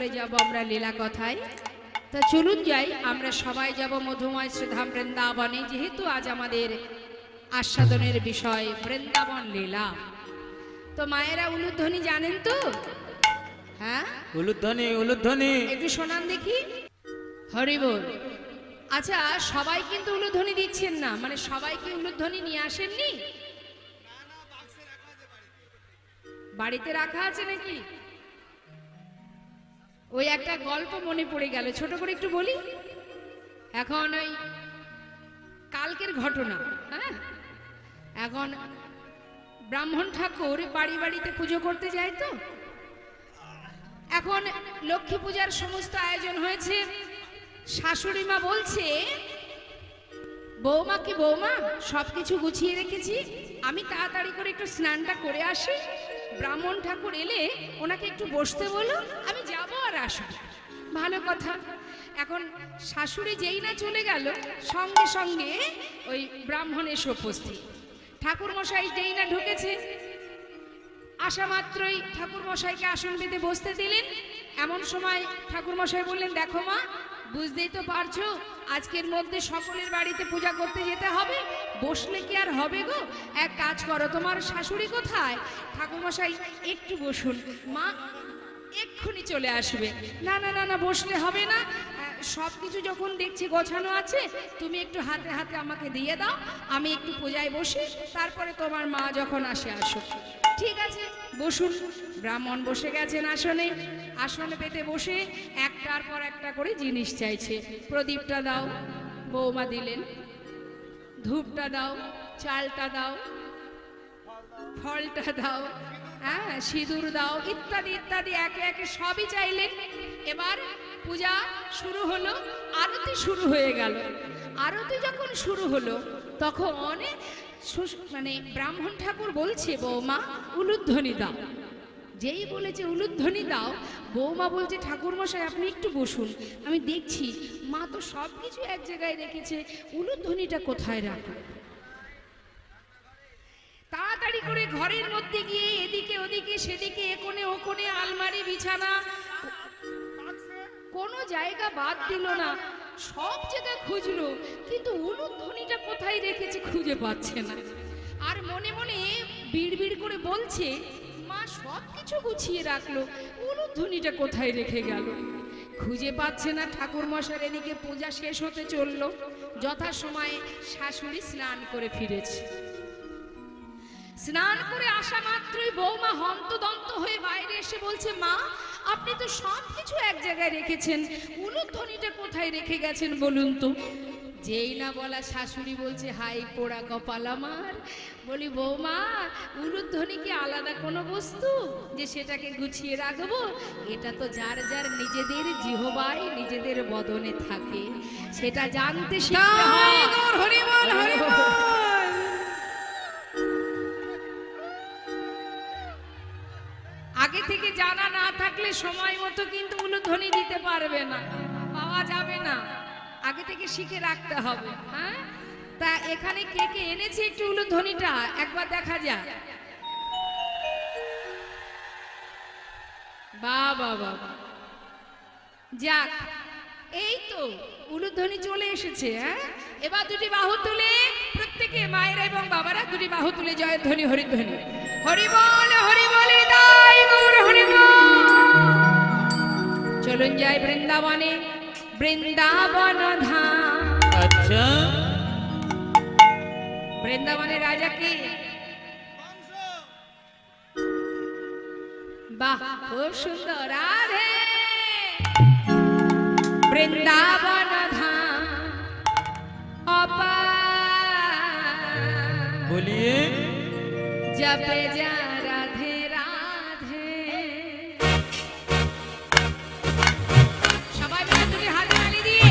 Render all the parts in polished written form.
চলে যাব আমরা লীলা কথায়। তা চলুন যাই, আমরা সবাই যাব মধুময় শ্রীধাম বৃন্দাবনে, যেহেতু আজ আমাদের আস্বাদনের বিষয় বৃন্দাবন লীলা। তো মায়েরা উলুধ্বনি জানেন তো? হ্যাঁ, উলুধ্বনি উলুধ্বনি একটু শোনান দেখি। হরি বল। আচ্ছা, সবাই কিন্তু উলুধ্বনি দিচ্ছেন না, মানে সবাই কি উলুধ্বনি নিয়ে আসেননি? বাড়িতে রাখা আছে নাকি? ওই একটা গল্প মনে পড়ে গেল, ছোট করে একটু বলি। এখন ওই কালকের ঘটনা। হ্যাঁ, এখন ব্রাহ্মণ ঠাকুর বাড়ি বাড়িতে পুজো করতে যায়। তো এখন লক্ষ্মী পূজার সমস্ত আয়োজন হয়েছে। শাশুড়ি মা বলছে, বৌমা কি বৌমা সবকিছু গুছিয়ে রেখেছি, আমি তাড়াতাড়ি করে একটু স্নানটা করে আসি, ব্রাহ্মণ ঠাকুর এলে ওনাকে একটু বসতে বলো, আমি যাব আর আসবো। ভালো কথা। এখন শাশুড়ি যেই না চলে গেল, সঙ্গে সঙ্গে ওই ব্রাহ্মণ এসে উপস্থিত। ঠাকুর মশাই যেই না ঢুকেছে, আসা মাত্রই ঠাকুর মশাইকে আসন পেতে বসতে দিলেন। এমন সময় ঠাকুর মশাই বললেন, দেখো মা, বুঝতেই তো পারছো আজকের মধ্যে সকলের বাড়িতে পূজা করতে যেতে হবে, বসলে কি আর হবে গো? এক কাজ করো, তোমার শাশুড়ি কোথায়? ঠাকুর মশাই, একটু বসুন মা, এক্ষুনি চলে আসবে। না না না না, বসলে হবে না, সব কিছু যখন দেখছি গোছানো আছে, তুমি একটু হাতে হাতে আমাকে দিয়ে দাও, আমি একটু পূজায় বসি, তারপরে তোমার মা যখন আসে আসো। ঠিক আছে, বসুন। ব্রাহ্মণ বসে গেছেন আসনে। আসনে পেতে বসে একটার পর একটা করে জিনিস চাইছে। প্রদীপটা দাও, বৌমা দিলেন। ধূপটা দাও, চালটা দাও, ফলটা দাও, হ্যাঁ, সিঁদুর দাও, ইত্যাদি ইত্যাদি একে একে সবই চাইলেন। এবার পূজা শুরু হলো, আরতি শুরু হয়ে গেল। আরতি যখন শুরু হলো, তখন মানে ব্রাহ্মণ ঠাকুর বলছে, বৌমা উলুধ্বনি দাও। যেই বলেছে উলুধ্বনি দাও, বৌমা বলছে, ঠাকুর মশাই আপনি একটু বসুন, আমি দেখছি মা তো সব কিছু এক জায়গায় রেখেছে, উলুধ্বনিটা কোথায় রাখো? তাড়াতাড়ি করে ঘরের মধ্যে গিয়ে এদিকে ওদিকে সেদিকে একোণে ওকোণে আলমারি বিছানা কোনো জায়গা বাদ দিল না, সব জায়গায় খুঁজলো, কিন্তু উলুধ্বনিটা কোথায় রেখেছে খুঁজে পাচ্ছে না। আর মনে মনে বিড়বিড় করে বলছে, মা সব কিছু গুছিয়ে রাখলো, উলুধ্বনিটা কোথায় রেখে গেল? খুঁজে পাচ্ছে না। ঠাকুর মশার এদিকে পূজা শেষ হতে চললো। যথাসময়ে শাশুড়ি স্নান করে ফিরেছে। স্নান করে আসা মাত্রই বৌমা হন্তদন্ত হয়ে বাইরে এসে বলছে, মা আপনি তো সব কিছু এক জায়গায় রেখেছেন, উলুধ্বনিটা কোথায় রেখে গেছেন বলুন তো? যেই না বলা, শাশুড়ি বলছে, হাই পোড়া কপাল আমার। বলি, বৌমা উলুধ্বনি কি আলাদা কোনো বস্তু যে সেটাকে গুছিয়ে রাখবো? এটা তো যার যার নিজেদের জিহ্বায় নিজেদের বদনে থাকে, সেটা জানতে শিখতে হয়। হরি বল, হরি বল। আগে থেকে জানা না থাকলে সময় মতো কিন্তু উলুধ্বনি দিতে পারবে না, পাওয়া যাবে না, আগে থেকে শিখে রাখতে হবে। হ্যাঁ, তা এখানে কে কে এনেছে একটু উলুধ্বনিটা একবার দেখা যায়। বাবা বাবা, যাক, এই তো উলুধ্বনি চলে এসেছে। হ্যাঁ, এবার দুটি বাহু তুলে প্রত্যেকে, মায়েরা এবং বাবারা দুটি বাহু তুলে জয়ধ্বনি হরিধ্বনি। হরি বল, হরি বল, হৃদয় গৌর হরি বল। চলুন যাই বৃন্দাবনে, বৃন্দাবন ধাম। আচ্ছা, বৃন্দাবনের রাজা কি? বাহ, খুব সুন্দর। রাধে বৃন্দাবন ধাম অপার, বলিয়ে জপে যা রাধে রাধে। সবাই মিলে দুটি হাত তালি দিয়ে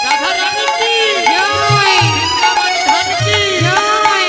রাধা রানী কি জয়, বৃন্দাবন ধাম কি জয়।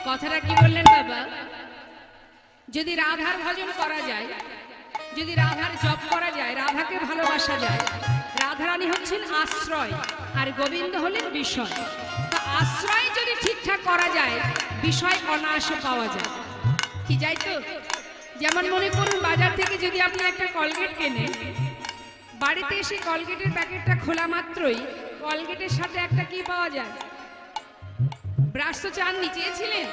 কথাটা কি বললেন বাবা? যদি রাধার ভজন করা যায়, যদি রাধার জপ করা যায়, রাধাকে ভালোবাসা যায়, রাধারানী হচ্ছেন আশ্রয় আর গোবিন্দ হলেন বিষয়। তো আশ্রয় যদি ঠিকঠাক করা যায়, বিষয় অনায়াসে পাওয়া যায়। কি যাই তো? যেমন মনে করুন বাজার থেকে যদি আপনি একটা কলগেট কেনেন, বাড়িতে এসে কলগেটের প্যাকেটটা খোলা মাত্রই কলগেটের সাথে একটা কি পাওয়া যায়? ব্রাশ তো চাননি, চেয়েছিলেন,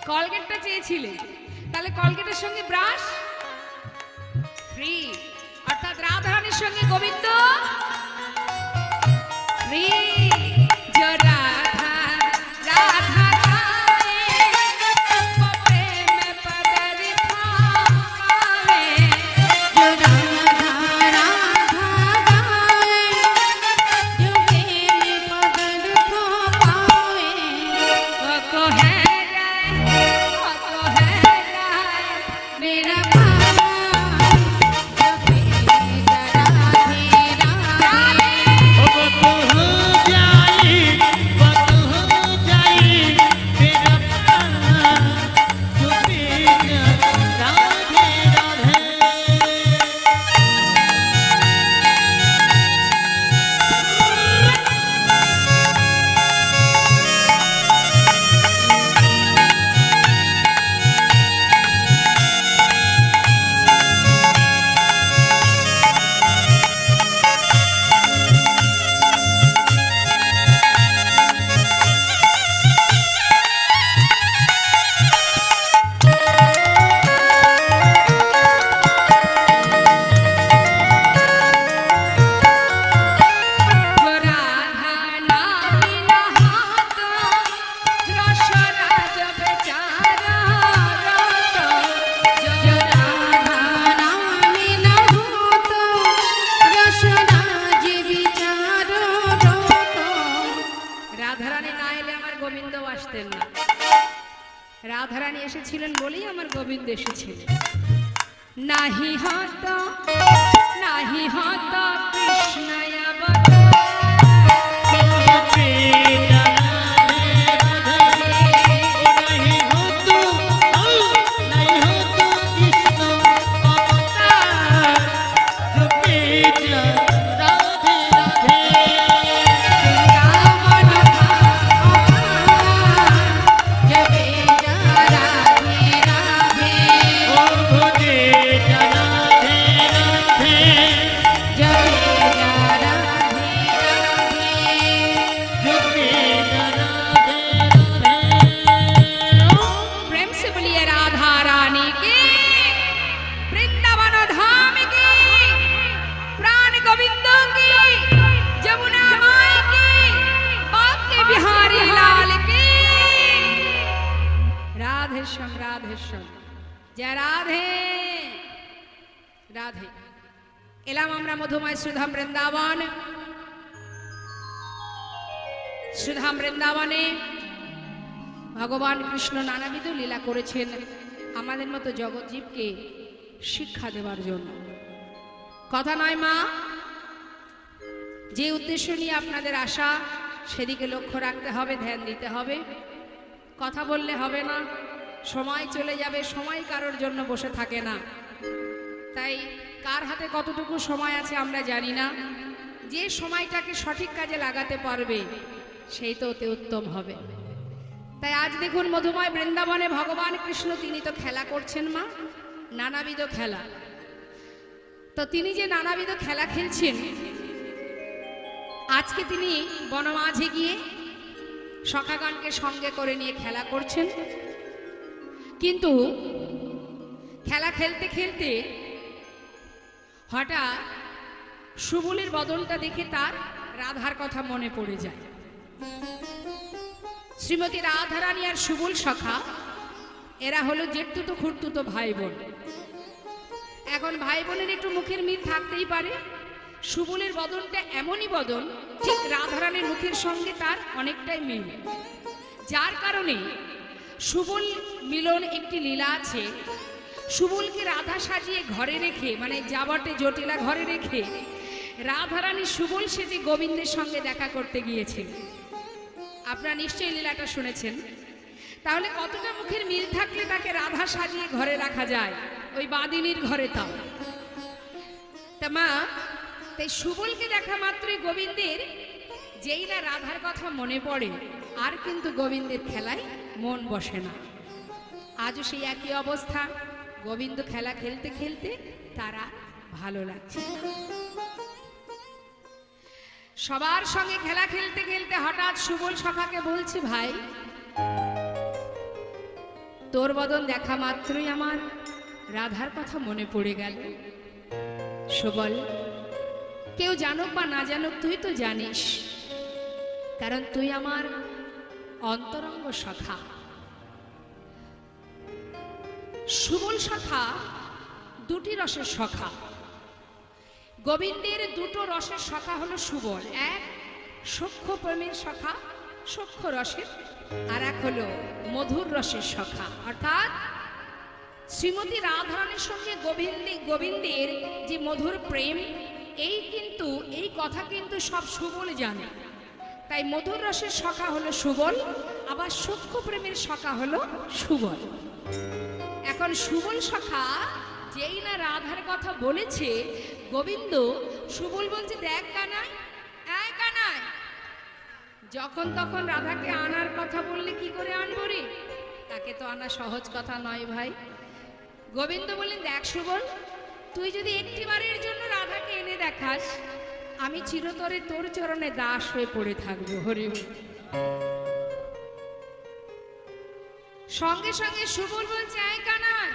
কলগেটটা চেয়েছিলেন, তাহলে কলগেটের সঙ্গে ব্রাশ ফ্রি, অর্থাৎ রাধারানীর সঙ্গে গোবিন্দ ফ্রি। রাধা রাধা রাধারানী এসেছিলেন বলেই আমার গোবিন্দ এসেছিলেন। নাহি হত নাহি হত কৃষ্ণায় রাধে। এলাম আমরা মধুময় সুধাম বৃন্দাবন। সুধাম বৃন্দাবনে ভগবান কৃষ্ণ নানাবিধ লীলা করেছেন আমাদের মতো জগৎজীবকে শিক্ষা দেওয়ার জন্য। কথা নয় মা, যে উদ্দেশ্য নিয়ে আপনাদের আশা সেদিকে লক্ষ্য রাখতে হবে, ধ্যান দিতে হবে। কথা বললে হবে না, সময় চলে যাবে, সময় কারোর জন্য বসে থাকে না। তাই কার হাতে কতটুকু সময় আছে আমরা জানি না। যে সময়টাকে সঠিক কাজে লাগাতে পারবে সেই তো অতি উত্তম হবে। তাই আজ দেখুন মধুময় বৃন্দাবনে ভগবান কৃষ্ণ তিনি তো খেলা করছেন মা, নানাবিধ খেলা। তো তিনি যে নানাবিধ খেলা খেলছেন, আজকে তিনি বনমাঝে গিয়ে সখাগণকে সঙ্গে করে নিয়ে খেলা করছেন। কিন্তু খেলা খেলতে খেলতে হঠাৎ সুবলের বদনটা দেখে তার রাধার কথা মনে পড়ে যায়। শ্রীমতী রাধারানী আর সুবল সখা এরা হলো জেঠতুতো খুড়তুতো ভাই বোন। এখন ভাই বোনের একটু মুখের মিল থাকতেই পারে। সুবলের বদনটা এমনই বদন, ঠিক রাধারানীর মুখের সঙ্গে তার অনেকটাই মিল, যার কারণে সুবল মিলন একটি লীলা আছে। সুবলকে রাধা সাজিয়ে ঘরে রেখে, মানে যাবটে জটিলা ঘরে রেখে রাধারানী সুবল সেজে গোবিন্দের সঙ্গে দেখা করতে গিয়েছিল। আপনারা নিশ্চয়ই লীলাটা শুনেছেন। তাহলে কতটা মুখের মিল থাকলে তাকে রাধা সাজিয়ে ঘরে রাখা যায়, ওই বাদিনীর ঘরে। তাও তা মা, তাই সুবলকে দেখা মাত্রই গোবিন্দের যেই না রাধার কথা মনে পড়ে, আর কিন্তু গোবিন্দের খেলায় মন বসে না। আজও সেই একই অবস্থা। গোবিন্দ খেলা খেলতে খেলতে তারা ভালো লাগছে না। সবার সঙ্গে খেলা খেলতে খেলতে হঠাৎ সুবল সখাকে বলছে, ভাই তোর বদন দেখা মাত্রই আমার রাধার কথা মনে পড়ে গেল। সুবল, কেউ জানুক বা না জানুক তুই তো জানিস, কারণ তুই আমার অন্তরঙ্গ সখা। সুবল সখা দুটি রসের সখা। গোবিন্দের দুটো রসের সখা হলো সুবল। এক সখ্য প্রেমের সখা, সখ্য রসের, আর এক হলো মধুর রসের সখা। অর্থাৎ শ্রীমতী রাধারানীর সঙ্গে গোবিন্দের যে মধুর প্রেম, এই কথা কিন্তু সব সুবল জানে। তাই মধুর রসের সখা হলো সুবল, আবার সখ্য প্রেমের সখা হলো সুবল। এখন সুবল সখা যেই না রাধার কথা বলেছে, গোবিন্দ সুবল বলছে, দেখ কানাই, এই কানাই, যখন তখন রাধাকে আনার কথা বললে কি করে আনবো রে? তাকে তো আনা সহজ কথা নয় ভাই। গোবিন্দ বললেন, দেখ সুবল, তুই যদি একটিবারের জন্য রাধাকে এনে দেখাস, আমি চিরতরে তোর চরণে দাস হয়ে পড়ে থাকবো। হরি বল। সঙ্গে সঙ্গে সুবল বলছে, এই কানাই,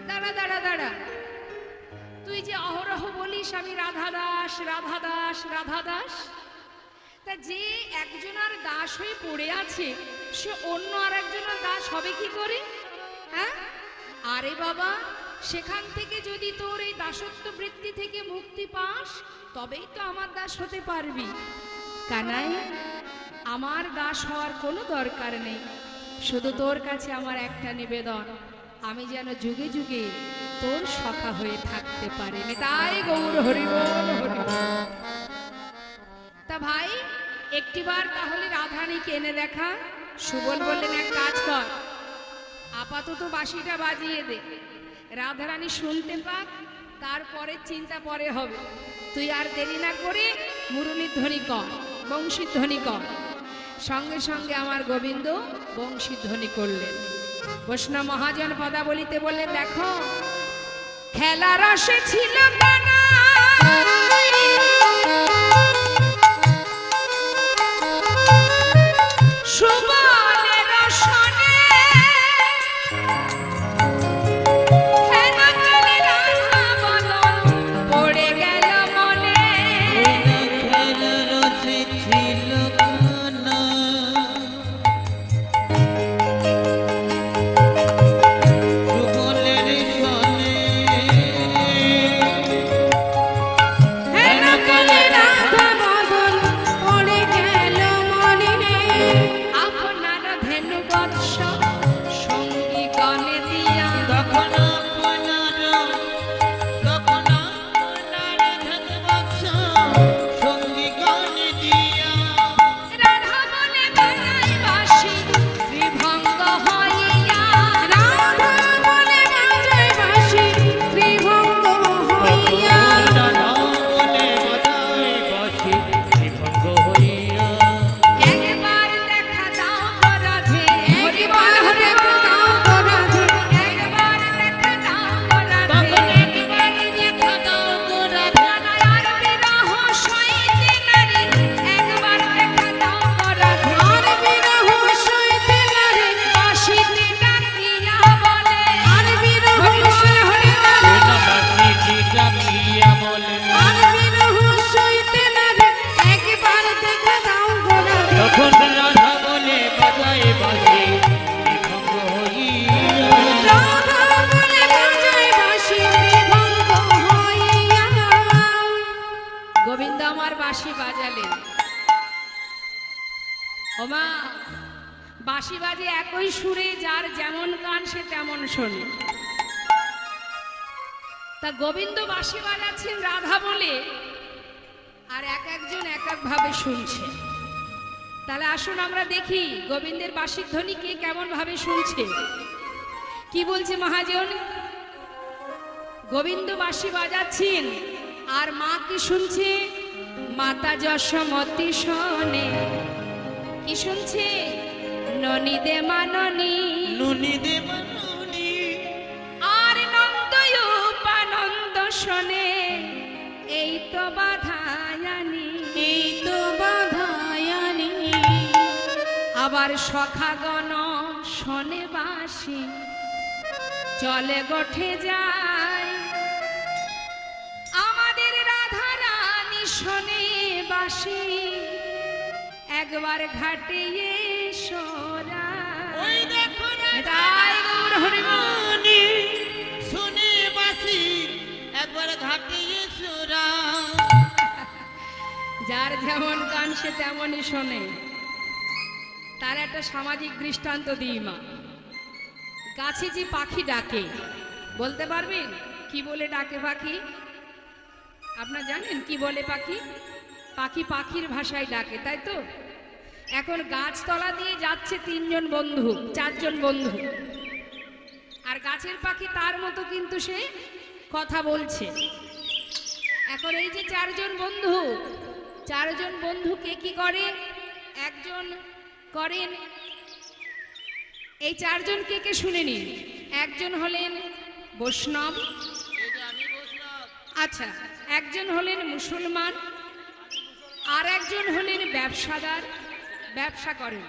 দাঁড়া দাঁড়া দাঁড়া, তুই যে অহরহ বলিস আমি রাধা দাস, রাধা দাস, রাধা দাস, তা যে একজনের দাস হয়ে পড়ে আছে সে অন্য আর একজনের দাস হবে কি করে? হ্যাঁ, আরে বাবা, সেখান থেকে যদি তোর এই দাসত্ব বৃত্তি থেকে মুক্তি পাস, তবেই তো আমার দাস হতে পারবি। কানাই, আমার দাস হওয়ার কোনো দরকার নেই, শুধু তোর কাছে আমার একটা নিবেদন, আমি যেন যুগে যুগে তোর সখা হয়ে থাকতে পারি। তাই গৌর হরি বল, হরি বল। তা ভাই, একটিবার তাহলে রাধারানীকে এনে দেখা। সুবল বললেন, এক কাজ কর, আপাতত বাঁশিটা বাজিয়ে দে, রাধারানী শুনতে পাক, তারপরে চিন্তা পরে হবে। তুই আর দেরি না করে মুরলীর ধ্বনি কর, বংশীর ধ্বনি কর। সঙ্গে সঙ্গে আমার গোবিন্দ বংশীর ধ্বনি করলেন। বৈষ্ণব মহাজন পদাবলিতে বললেন, দেখো খেলা রসে ছিল সুবলের রসনে, খেলাকালে রাধা বদন পড়ে গেল মনে। খেলা রসে ছিল কানা, সুবলের সনে, খেলাকালে রাধা বদন পড়ে গেল মনে। আপনার ধেনু বৎস সঙ্গী গণে দিয়া, তখন আপনার ধনবৎস সঙ্গী গণে দিয়া, রাধা বলে বাজাই বাঁশি ত্রিভঙ্গ হইয়া, রাধা বলে বাজাই বাঁশি ত্রিভঙ্গ হইয়া। রাধা বলে বাজায় বাঁশি ত্রিভঙ্গ হইয়া। একবার দেখা দাও গো রাধে, একবার দেখা দাও গো রাধে, একবার দেখা দাও গো রাধে, একবার দেখা দাও গো রাধে, আর বিরহ সইতে নারে, একবার দেখা দাও গো রাধে, আর বিরহ সইতে নারে, বাঁশিতে ডাকিয়া বলে, আর বিরহ সইতে নারে, বাঁশিটি ডাকিয়া বলে, আর বিরহ সইতে নারে, একবার দেখা দাও গো রাধে। তখন রাধা বলে বাজায় বাঁশি ত্রিভঙ্গ হইয়া। রাধা বলে বাজায় বাঁশি ত্রিভঙ্গ হইয়া। গোবিন্দ আমার বাঁশি বাজালেন। ওমা, বাঁশি বাজে একই সুরে, যার যেমন কান সে তেমন শোনে। তা গোবিন্দ বাঁশি বাজাচ্ছেন রাধা বলে, আর এক একজন এক এক ভাবে শুনছে। তাহলে আসুন আমরা দেখি গোবিন্দের বাঁশির ধ্বনি কে কেমন ভাবে শুনছে। কি বলছে মহাজন? গোবিন্দ বাঁশি বাজাচ্ছেন আর মা কি শুনছে? মাতা যশোমতী শোনে। কি শুনছে? ননি দে মা ননি, নুনি দে মানুনি, আর নন্দয়ুপানন্দ শোনে। এই তো বাধায়ানি, এই তো বাধায়ানি। আবার সখাগণ শোনে বাঁশি, চলে গঠে যায়। আমাদের রাধা রানী শোনে বাঁশি, একবার ঘাটে এসোরা। ওই দেখো তাই গৌর হরিবল। শুনে বাসি একবার ঘাটে এসোরা। যার যেমন গান সে তেমনই শোনে। তার একটা সামাজিক দৃষ্টান্ত দিই মা। গাছে যে পাখি ডাকে, বলতে পারবেন কি বলে ডাকে পাখি? আপনারা জানেন কি বলে পাখি? পাখি পাখির ভাষায় ডাকে, তাই তো? এখন গাছতলা দিয়ে যাচ্ছে তিনজন বন্ধু, চারজন বন্ধু, আর গাছের পাখি তার মতো কিন্তু সে কথা বলছে। এখন এই যে চারজন বন্ধু কে কি করে? একজন করেন, এই চারজন কে কে শুনে নিন। একজন হলেন বৈষ্ণব, এই যে আমি বসলাম। আচ্ছা, একজন হলেন মুসলমান, আর একজন হলেন ব্যবসাদার, ব্যবসা করেন,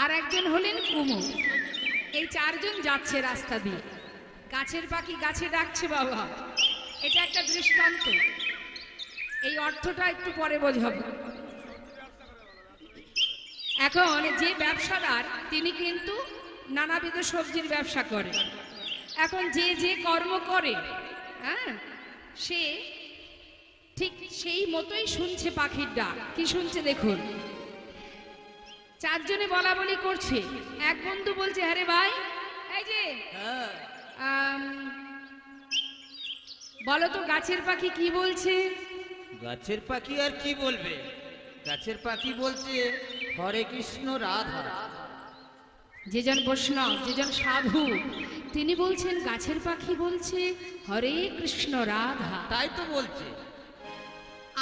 আর একজন হলেন কুমোর। এই চারজন যাচ্ছে রাস্তা দিয়ে। গাছের পাখি গাছে ডাকছে বাবা, এটা একটা দৃষ্টান্ত। এই অর্থটা একটু পরে বোঝাবো। এখন যে ব্যবসাদার তিনি কিন্তু নানাবিধ সবজির ব্যবসা করে। এখন যে যে কর্ম করে, হ্যাঁ, সে ঠিক সেই মতোই শুনছে পাখির ডাক। কি শুনছে দেখুন। চারজনে বলা বলি করছে। এক বন্ধু বলছে, আরে ভাই, এই যে বলো তো গাছের পাখি কি বলছে? গাছের পাখি আর কি বলবে? গাছের পাখি বলছে হরে কৃষ্ণ রাধা। যেজন বৈষ্ণব, যেজন সাধু, তিনি বলছেন গাছের পাখি বলছে হরে কৃষ্ণ রাধা। তাই তো বলছে।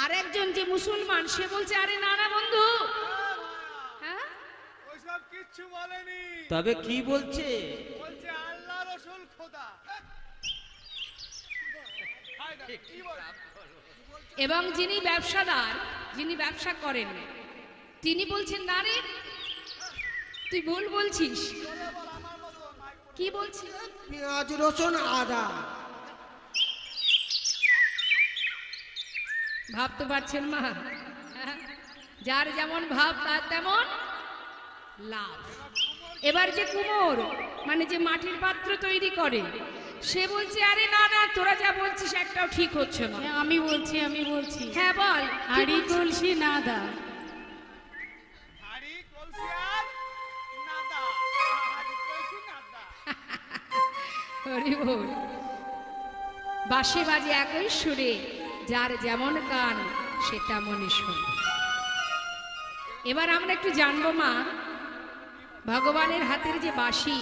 আর একজন যে মুসলমান, সে বলছে আরে না না বন্ধু, হ্যাঁ, ওইসব কিচ্ছু বলেনি, তবে কি বলছে? বলছে আল্লাহ রসুল খোদা। কি বলে? এবং যিনি ব্যবসাদার, যিনি ব্যবসা করেন, তিনি বলছেন না রে, তুই ভুল বলছিস। কি বলছিস? পেঁয়াজ রসুন আদা। ভাবতে পারছেন মা? যার যেমন ভাব তার তেমন লাভ। এবার যে কুমোর, মানে যে মাটির পাত্র তৈরি করে, সে বলছে আরে না না, তোরা যা বলছিস একটাও ঠিক হচ্ছে না। আমি বলছি হ্যাঁ বল, কি হাড়ি বলছিস? কলসি নাদা। হাড়ি কলসি আর নাদা, হাড়ি কলসি নাদা। হরি বল। বাঁশি বাজে একই সুরে, যার যেমন গান সে তেমনই শোনে। এবার আমরা একটু জানবো মা, ভগবানের হাতের যে বাঁশি,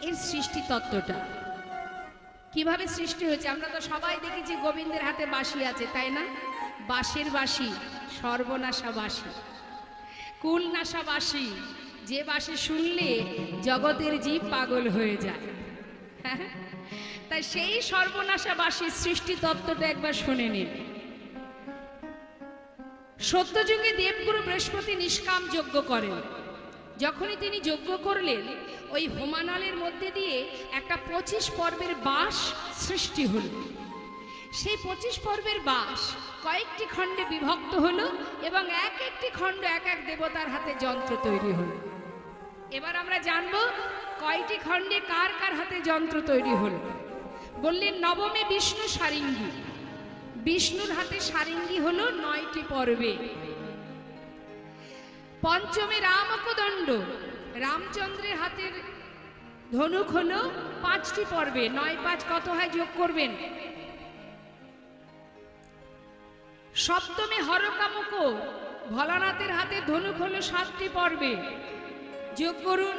এর সৃষ্টি তত্ত্বটা কিভাবে সৃষ্টি হয়েছে। আমরা তো সবাই দেখেছি গোবিন্দের হাতে বাঁশি আছে, তাই না? বাঁশির বাঁশি, সর্বনাশা বাঁশি, কুলনাশা বাঁশি, যে বাঁশি শুনলে জগতের জীব পাগল হয়ে যায়। হ্যাঁ, তাই সেই সর্বনাশা বাঁশির সৃষ্টি তত্ত্বটা একবার শুনে নিন। সত্যযুগে দেবগুরু বৃহস্পতি নিষ্কাম যজ্ঞ করেন। যখনই তিনি যজ্ঞ করলেন, ওই হোমানলের মধ্যে দিয়ে একটা 25 পর্বের বাঁশ সৃষ্টি হল। সেই 25 পর্বের বাঁশ কয়েকটি খণ্ডে বিভক্ত হলো এবং এক একটি খণ্ড এক এক দেবতার হাতে যন্ত্র তৈরি হলো। এবার আমরা জানবো কয়টি খণ্ডে কার কার হাতে যন্ত্র তৈরি হলো। বললেন নবমে বিষ্ণু সারিঙ্গী, বিষ্ণুর হাতে সারিঙ্গী হলো 9টি পর্বে। পঞ্চমে রামকদণ্ড, রামচন্দ্রের হাতের ধনুক হলো 5টি পর্বে। 9 5 কত হয় যোগ করবেন? সপ্তমী হরকামকর ভোলানাথের হাতে ধনুক হলো 7টি পর্বে। যোগ করুন,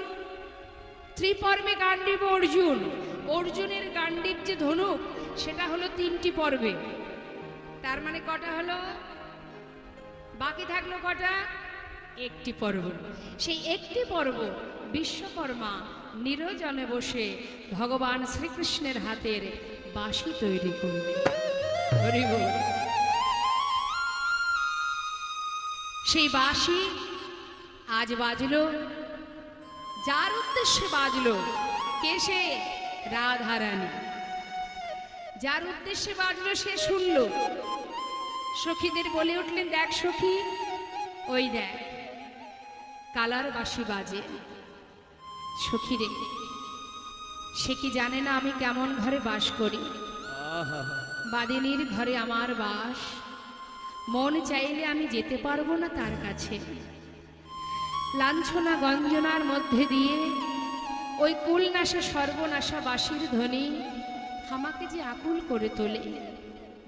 ত্রিপর্বে গান্ডীব অর্জুন, অর্জুনের গান্ডীব যে ধনুক সেটা হলো 3টি পর্বে। তার মানে কটা হলো? বাকি থাকলো কটা? 1টি পর্ব। সেই 1টি পর্ব বিশ্বকর্মা নিরজনে বসে ভগবান শ্রীকৃষ্ণের হাতের বাঁশি তৈরি করবে। হরি বল। সেই বাঁশি আজ বাজলো, যার উদ্দেশ্যে বাজলো, কে সে? রাধারানী। যার উদ্দেশ্যে বাজলো সে শুনল। সখীদের বলে উঠলেন, দেখ সখী, ওই দেখ কালার বাঁশি বাজে। সখী রে, সে কি জানে না আমি কেমন ঘরে বাস করি? বাদিনীর ঘরে আমার বাস। মন চাইলে আমি যেতে পারবো না তার কাছে। লাঞ্ছনা গঞ্জনার মধ্যে দিয়ে ওই কুলনাশা সর্বনাশা বাঁশির ধ্বনি আমাকে যে আকুল করে তোলে।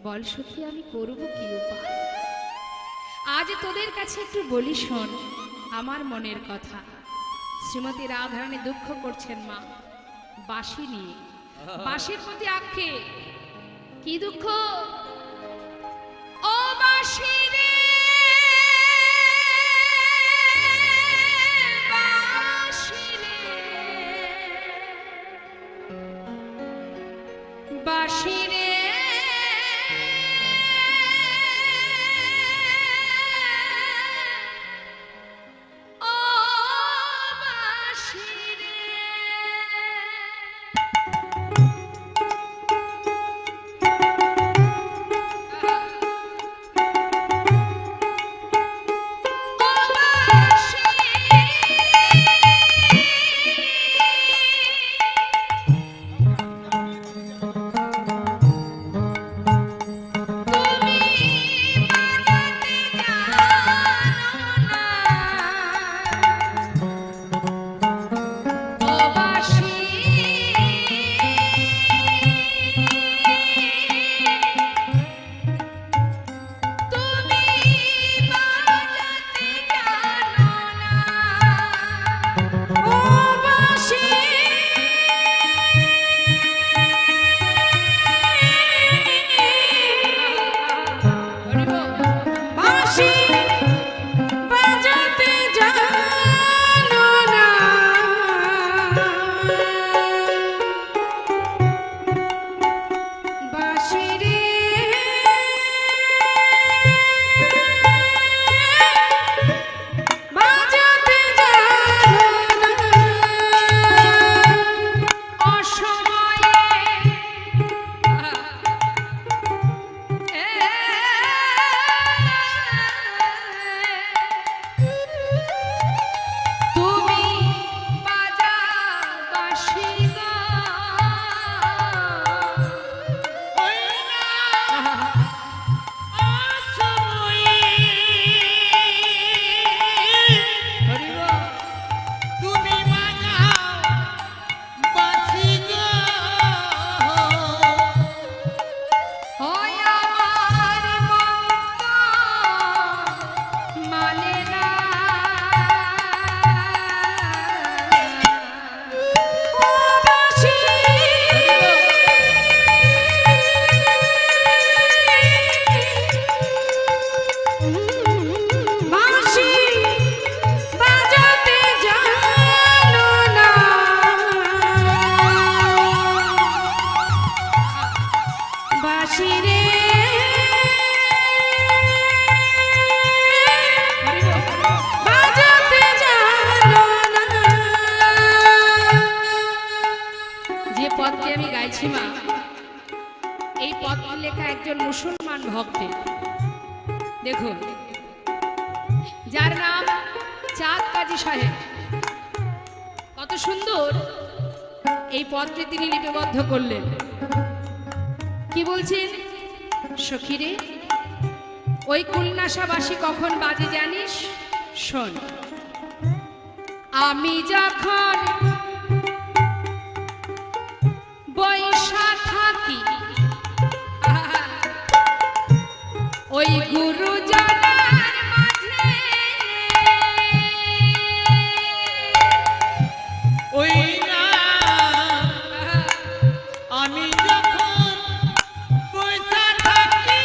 বল সখী, আমি করব কি উপায়? আজ তোদের কাছে একটু বলি, শোন আমার মনের কথা। শ্রীমতী রাধারানী দুঃখ করছেন মা বাঁশি নিয়ে। বাঁশির প্রতি আক্ষেপ। কি দুঃখ? ও বাঁশি রে, বাঁশি রে, বাঁশি রে, ও বাঁশি রে। দেখুন, যার নাম চাঁদ কাজী সাহেব, কত সুন্দর এই পদটি তিনি লিপিবদ্ধ করলেন। কি বলছেন? সখীরে, ওই কুলনাশাবাসী কখন বাজে জানিস? শোন, আমি যখন বৈশা থাকি ওই গুরুজনার মাঝে ওই না আমি যখন পয়সা থাকি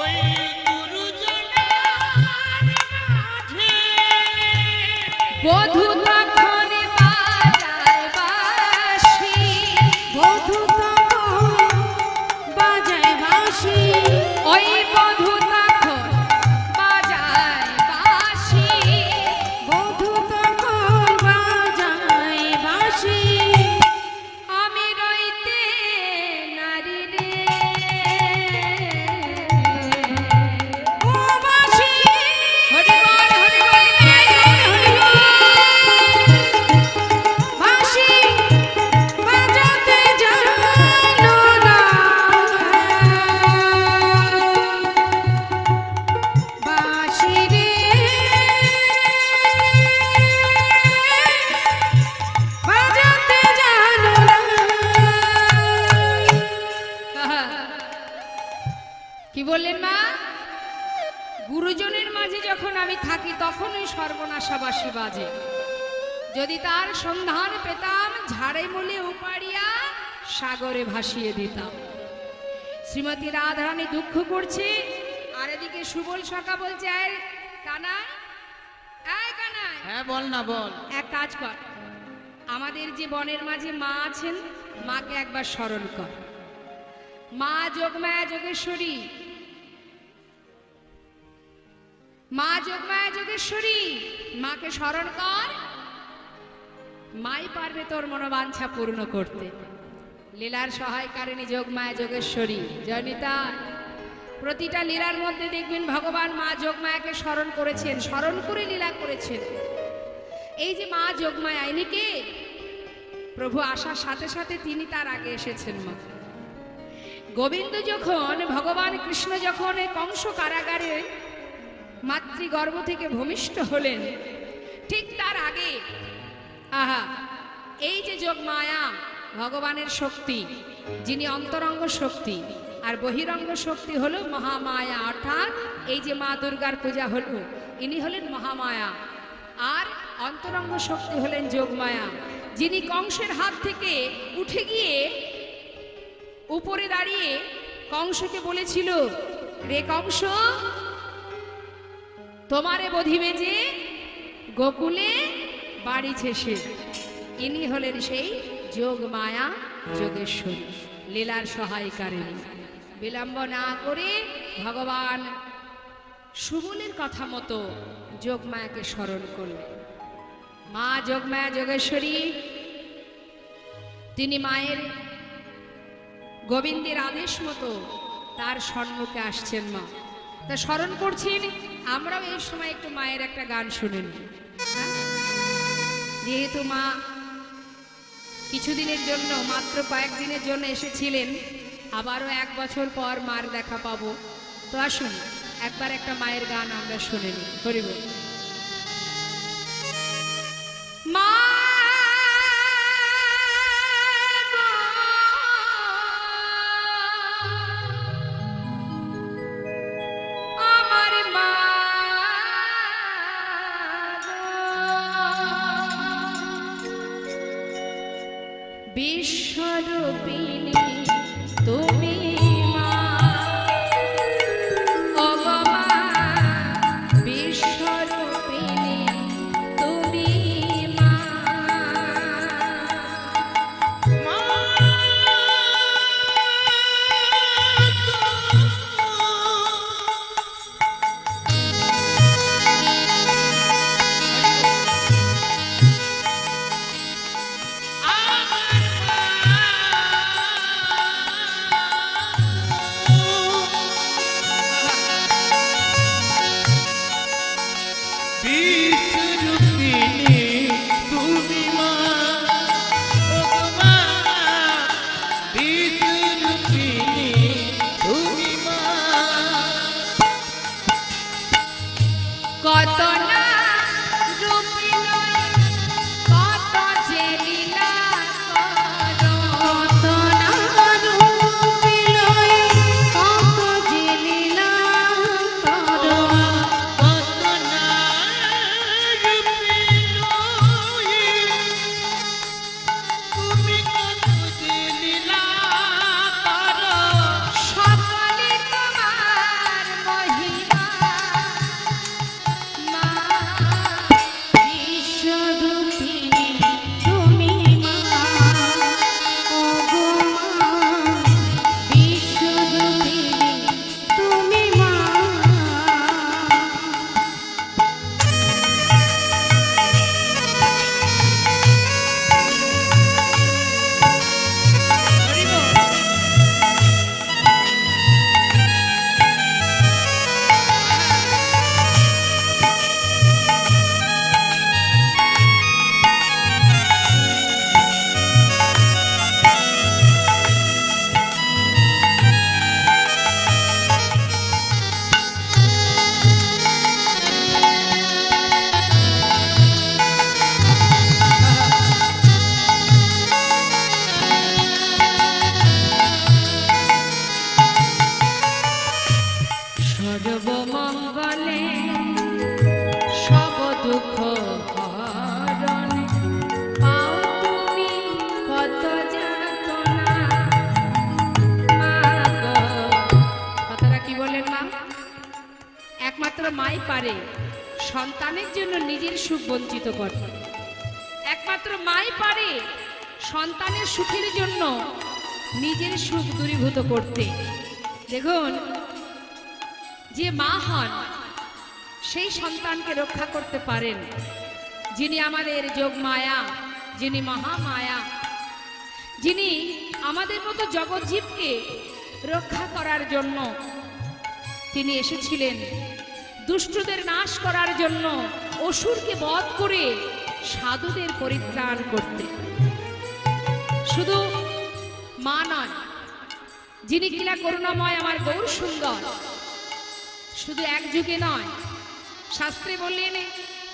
ওই গুরুজনার মাঝে বধূ তখন বাজায় বাঁশি, বধূ তখন বাজায় বাঁশি, ওই বধূ তখন বাজায় বাঁশি, বধূ তখন বাজায় বাঁশি। আমি রইতে নারী রে, ও বাঁশি, হরি বল হরি বল নাই হরি বল। বাঁশি বাজাতে জানো না, বাঁশি রে বাজাতে জানো না। কি বললেন মা? গুরুজনের মাঝে যখন আমি থাকি তখন ওই সর্বনাশাবাসী বাজে। যদি তার সন্ধান পেতাম ঝাড়ে মূলে উপাড়িয়া সাগরে ভাসিয়ে দিতাম। শ্রীমতী রাধারানী দুঃখ করছে, আর এদিকে সুবল সখা বলছে, এই কানাই, এই কানাই, হ্যাঁ বল না বল। এক কাজ কর, আমাদের যে বনের মাঝে মা আছেন, মাকে একবার স্মরণ কর। মা যোগমায়া যোগেশ্বরী, মা যোগমায়া যোগেশ্বরী, মাকে স্মরণ কর। মাই পারবে তোর মনোবাঞ্ছা পূর্ণ করতে। লীলার সহায়কারিণী যোগমায়া যোগেশ্বরী জয়নিতা। প্রতিটা লীলার মধ্যে দেখবেন ভগবান মা যোগমায়াকে স্মরণ করেছেন, স্মরণ করে লীলা করেছেন। এই যে মা যোগমায়া, ইনি কে? প্রভু আসার সাথে সাথে তিনি তার আগে এসেছেন। মা গোবিন্দ যখন, ভগবান কৃষ্ণ যখন এই কংস কারাগারে মাতৃগর্ভ থেকে ভূমিষ্ঠ হলেন, ঠিক তার আগে আহা এই যে যোগমায়া ভগবানের শক্তি, যিনি অন্তরঙ্গ শক্তি, আর বহিরঙ্গ শক্তি হলো মহামায়া। অর্থাৎ এই যে মা দুর্গার পূজা হলো, ইনি হলেন মহামায়া, আর অন্তরঙ্গ শক্তি হলেন যোগমায়া, যিনি কংসের হাত থেকে উঠে গিয়ে উপরে দাঁড়িয়ে কংসকে বলেছিল, রে কংস, তোমারে বধিবে যে গোকুলে বাড়িছে সে। ইনি হলেন সেই যোগমায়া যোগেশ্বরী, লীলার সহায়কারিণী। বিলম্ব না করে ভগবান সুবলের কথা মতো যোগমায়াকে স্মরণ করলেন। মা যোগমায়া যোগেশ্বরী, তিনি মায়ের গোবিন্দের আদেশ মতো তার সম্মুখে আসছেন। মা তা স্মরণ করছেন। আমরাও এই সময় একটু মায়ের একটা গান শুনে নিই। যেহেতু মা কিছুদিনের জন্য, মাত্র কয়েকদিনের জন্য এসেছিলেন, আবারও 1 বছর পর মার দেখা পাবো, তো আসুন একবার একটা মায়ের গান আমরা শুনে নিই। হরি বল। মা আমার মা বিশ্বরূপিণী তুমি মা, ওগো মা বিশ্বরূপিণী তুমি মা। আমার পারে সন্তানের জন্য নিজের সুখ বঞ্চিত করতে। একমাত্র মাই পারে সন্তানের সুখের জন্য নিজের সুখ দূরীভূত করতে। দেখুন, যে মা হন সেই সন্তানকে রক্ষা করতে পারেন যিনি আমাদের যোগ মায়া, যিনি মহামায়া, যিনি আমাদের মতো জগৎজীবকে রক্ষা করার জন্য তিনি এসেছিলেন, দুষ্টদের নাশ করার জন্য, অসুরকে বধ করে সাধুদের পরিত্রাণ করতে। শুধু মা নয়, যিনি কিনা করুণাময় আমার গৌর সুন্দর, শুধু এক যুগে নয়, শাস্ত্রে বললেন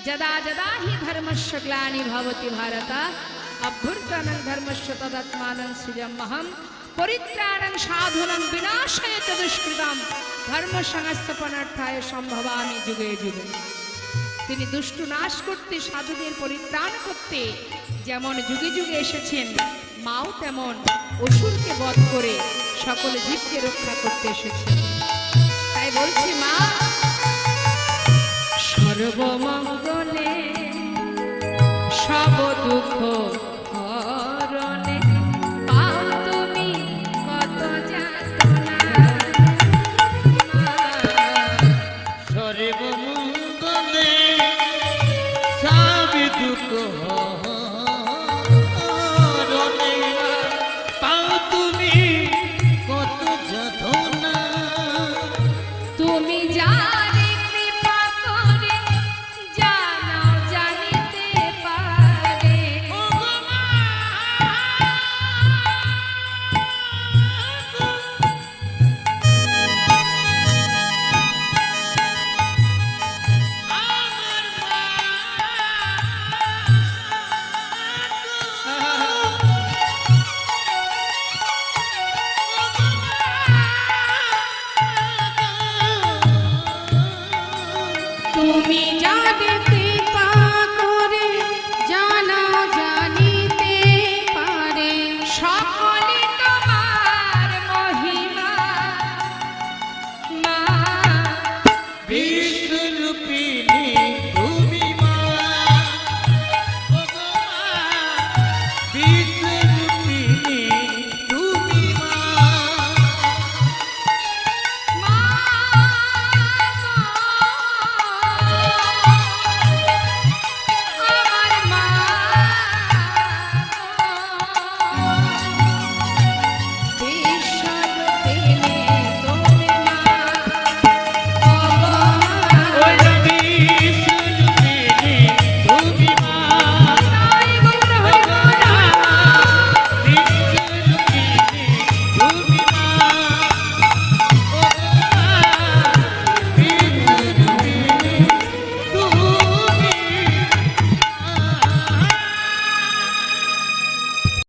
যদা যদা হি ধর্মস্য গ্লানি ভবতি ভারত অভ্যুত্থানং ধর্মস্য তদাত্মানং সৃজমহম পরিত্রাণং সাধুনাং বিনাশায় চ দুষ্কৃতম ধর্ম সংস্থাপনার্থায় সম্ভবামি যুগে যুগে। তিনি দুষ্ট নাশ করতে, সাধুদের পরিত্রাণ করতে যেমন যুগে যুগে এসেছেন, মাও তেমন অসুরকে বধ করে সকল জীবকে রক্ষা করতে এসেছেন। তাই বলছি মা সর্বমঙ্গলে সব দুঃখ